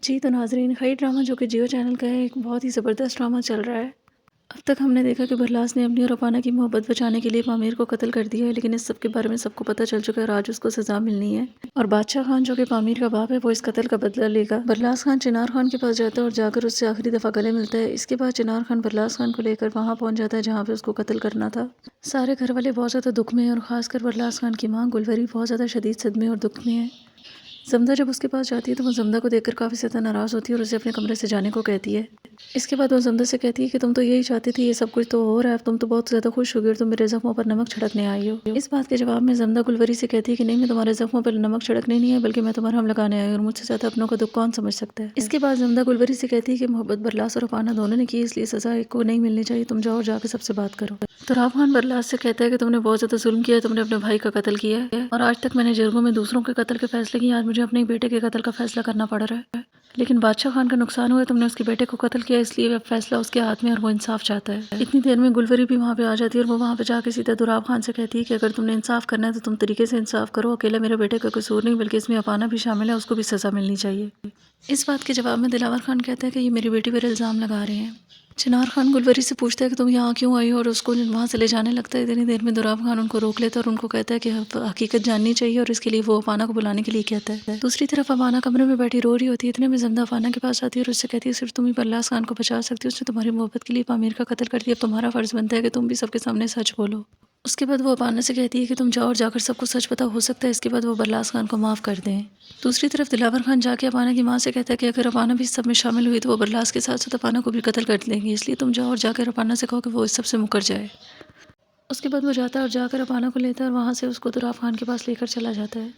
جی تو ناظرین، خیر ڈرامہ جو کہ جیو چینل کا ہے، ایک بہت ہی زبردست ڈرامہ چل رہا ہے۔ اب تک ہم نے دیکھا کہ برلاس نے اپنی اور اپانا کی محبت بچانے کے لیے پامیر کو قتل کر دیا ہے، لیکن اس سب کے بارے میں سب کو پتہ چل چکا ہے اور آج اس کو سزا ملنی ہے۔ اور بادشاہ خان جو کہ پامیر کا باپ ہے، وہ اس قتل کا بدلہ لے گا۔ برلاس خان چنار خان کے پاس جاتا ہے اور جا کر اس سے آخری دفعہ گلے ملتا ہے۔ اس کے بعد چنار خان برلاس خان کو لے کر وہاں پہنچ جاتا ہے جہاں پہ اس کو قتل کرنا تھا۔ سارے گھر والے بہت زیادہ دکھ میں ہیں اور خاص کر برلاس خان کی ماں گلوری بہت زیادہ شدید صدمے اور دکھ میں ہے۔ زمدہ جب اس کے پاس جاتی ہے تو وہ زمدہ کو دیکھ کر کافی زیادہ ناراض ہوتی ہے اور اسے اپنے کمرے سے جانے کو کہتی ہے۔ اس کے بعد وہ زمدہ سے کہتی ہے کہ تم تو یہی چاہتی تھی، یہ سب کچھ تو ہو رہا ہے، اب تم تو بہت زیادہ خوش ہوگی اور تم میرے زخموں پر نمک چھڑکنے آئی ہو۔ اس بات کے جواب میں زمدہ گلوری سے کہتی ہے کہ نہیں، میں تمہارے زخموں پر نمک چھڑکنے نہیں ہے بلکہ میں تمہارا ہم لگانے آئی ہوں، اور مجھ سے زیادہ اپنوں کا دکھ کون سمجھ سکتا ہے۔ اس کے بعد زمدہ گلوری سے کہتی ہے کہ محبت برلاس اور اپانا دونوں نے کی، اس لیے سزا ایک کو نہیں ملنی چاہیے، تم جاؤ اور جا کے سب سے بات کرو۔ تراب خان برلاس سے کہتا ہے کہ تم نے بہت زیادہ ظلم کیا ہے، تم نے اپنے بھائی کا قتل کیا ہے اور آج تک میں نے جرگوں میں دوسروں کے قتل کے فیصلے کیے، آج مجھے اپنے بیٹے کے قتل کا فیصلہ کرنا پڑ رہا ہے۔ لیکن بادشاہ خان کا نقصان ہوا ہے، تم نے اس کے بیٹے کو قتل کیا، اس لیے اب فیصلہ اس کے ہاتھ میں اور وہ انصاف چاہتا ہے۔ اتنی دیر میں گلوری بھی وہاں پہ آ جاتی ہے اور وہ وہاں پہ جا کے سیدھا تراب خان سے کہتی ہے کہ اگر تم نے انصاف کرنا ہے تو تم طریقے سے انصاف کرو، اکیلا میرے بیٹے کا قصور نہیں بلکہ اس میں اپانا بھی شامل ہے، اس کو بھی سزا ملنی چاہیے۔ اس بات کے جواب میں دلاور خان کہتا ہے کہ یہ میری بیٹی پر الزام لگا رہے ہیں۔ چنار خان گلوری سے پوچھتا ہے کہ تم یہاں کیوں آئی ہو اور اس کو وہاں سے لے جانے لگتا ہے۔ اتنی دیر میں تراب خان ان کو روک لیتا ہے اور ان کو کہتا ہے کہ حقیقت جاننی چاہیے اور اس کے لیے وہ اپانا کو بلانے کے لیے کہتا ہے۔ دوسری طرف اپانا کمرے میں بیٹھی رو رہی ہوتی ہے، اتنے میں زمدہ اپانا کے پاس آتی ہے اور اس سے کہتی ہے صرف تم ہی برلاس خان کو بچا سکتی ہو، اس نے تمہاری محبت کے لیے پامیر کا قتل کر دیا، اب تمہارا فرض بنتا ہے کہ تم بھی سب کے سامنے سچ بولو۔ اس کے بعد وہ اپانا سے کہتی ہے کہ تم جاؤ اور جا کر سب کو سچ پتا، ہو سکتا ہے اس کے بعد وہ برلاس خان کو معاف کر دیں۔ دوسری طرف دلاور خان جا کے اپانا کی ماں سے کہتا ہے کہ اگر اپانا بھی اس سب میں شامل ہوئی تو وہ برلاس کے ساتھ ساتھ اپانا کو بھی قتل کر دیں گی، اس لیے تم جاؤ اور جا کر اپانا سے کہو کہ وہ اس سب سے مکر جائے۔ اس کے بعد وہ جاتا ہے اور جا کر اپانا کو لیتا ہے اور وہاں سے اس کو تراب خان کے پاس لے کر چلا جاتا ہے۔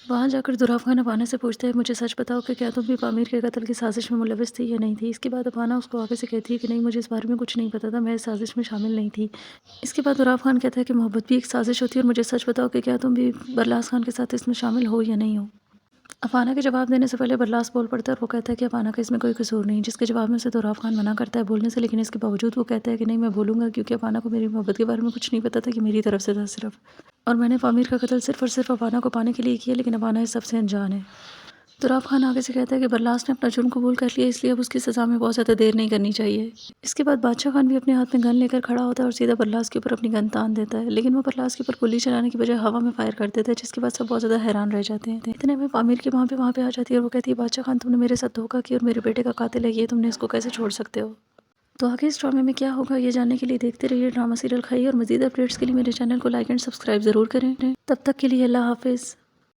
وہاں جا کر تراب خان اپانا سے پوچھتا ہے مجھے سچ بتاؤ کہ کیا تم بھی پامیر کے قتل کی سازش میں ملوث تھی یا نہیں تھی۔ اس کے بعد اپانا اس کو آگے سے کہتی ہے کہ نہیں، مجھے اس بارے میں کچھ نہیں پتا تھا، میں اس سازش میں شامل نہیں تھی۔ اس کے بعد تراب خان کہتا ہے کہ محبت بھی ایک سازش ہوتی ہے اور مجھے سچ بتاؤ کہ کیا تم بھی برلاس خان کے ساتھ اس میں شامل ہو یا نہیں ہو۔ اپانا کے جواب دینے سے پہلے برلاس بول پڑتا ہے اور وہ کہتا ہے کہ اپانا کا اس میں کوئی قصور نہیں، جس کے جواب میں اسے تراب خان منع کرتا ہے بولنے سے، لیکن اس کے باوجود وہ کہتا ہے کہ نہیں، میں بولوں گا کیونکہ اپانا کو میری محبت کے بارے میں کچھ نہیں پتا تھا، کہ میری طرف سے تھا صرف، اور میں نے پامیر کا قتل صرف اور صرف اپانا کو پانے کے لیے کیا، لیکن اپانا اس سب سے انجان ہے۔ تراب خان آگے سے کہتا ہے کہ برلاس نے اپنا جرم قبول کر لیا، اس لیے اب اس کی سزا میں بہت زیادہ دیر نہیں کرنی چاہیے۔ اس کے بعد بادشاہ خان بھی اپنے ہاتھ میں گن لے کر کھڑا ہوتا ہے اور سیدھا برلاس کے اوپر اپنی گن تان دیتا ہے، لیکن وہ برلاس کے اوپر گولی چلانے کی بجائے ہوا میں فائر کر دیتا ہے، جس کے بعد سب بہت زیادہ حیران رہ جاتے ہیں۔ اتنے میں پامیر کی وہاں پہ آ جاتی ہے اور وہ کہتی ہے بادشاہ خان، تم نے میرے ساتھ دھوکا کیا اور میرے بیٹے کا قاتل ہے یہ، تم نے اس کو کیسے چھوڑ سکتے ہو؟ تو آگے اس ڈرامے میں کیا ہوگا یہ جاننے کے لیے دیکھتے رہیے ڈرامہ سیریل کھائیے، اور مزید اپڈیٹس کے لیے میرے چینل کو لائک اینڈ سبسکرائب ضرور کریں۔ تب تک کے لیے اللہ حافظ۔